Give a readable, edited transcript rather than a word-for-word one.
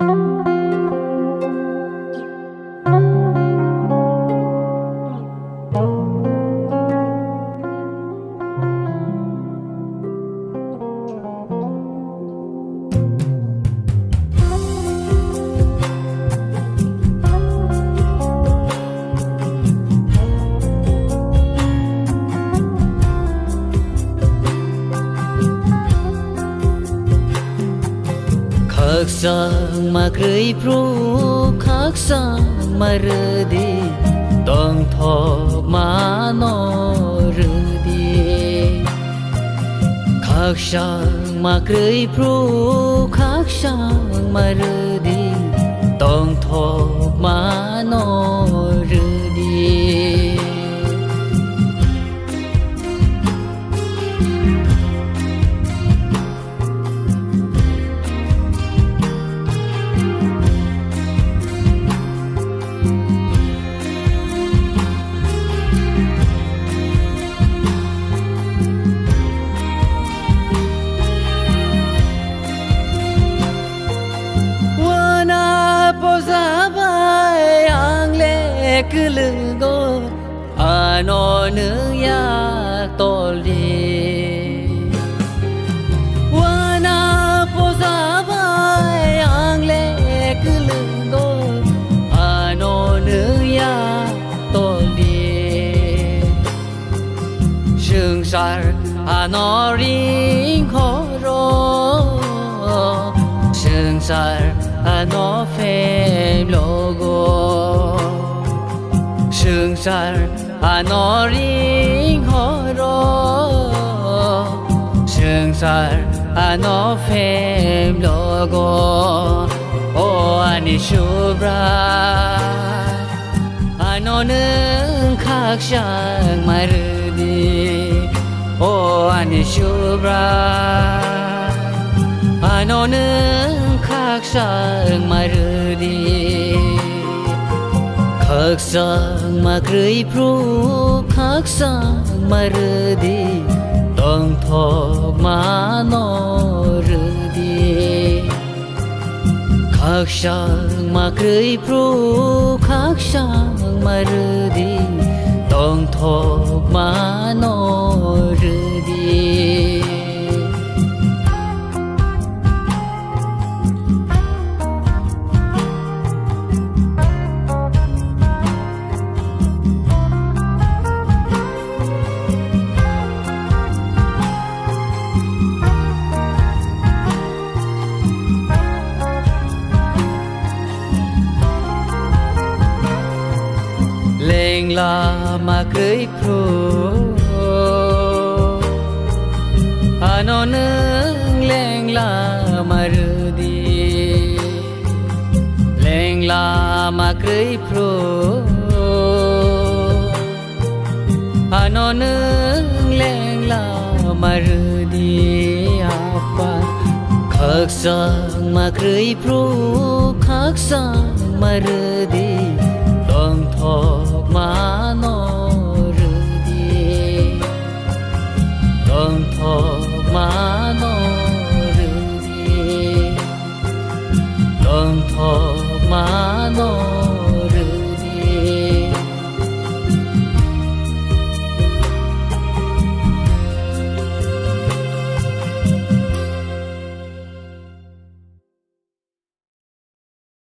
khắc sang mà cười pru khắc sang mà rơ đi tông thọ mà nó rơ đi khắc sang mà cười pru khắc sang mà rơ đi tông thọ mà nó rơ đi Kulugo ano nung yak toli wana posabay ang le kulugo ano nung yak toli sung sar ano ring horo sung sar ano fem logo sương sar ano ring horo sương sar ano fem logo o ani shubra ano nung khak sang marudi o ani shubra ano nung khak sang marudi khắc sang mà cười pru khắc sang mà rơ đi tông thọ mà nó rơ đi khắc sang mà cười pru khắc sang mà rơ đi tông thọ mà nó rơ đi lên la mà cưới pro ano nung lên la mà rơ đi lên la mà cưới pro ano nung lên la mà rơ đi apa khắc sang mà cưới pro khắc sang mà rơ đi tông thọ mà nó rơ đi tông thọ mà nó rơ đi tông thọ mà nó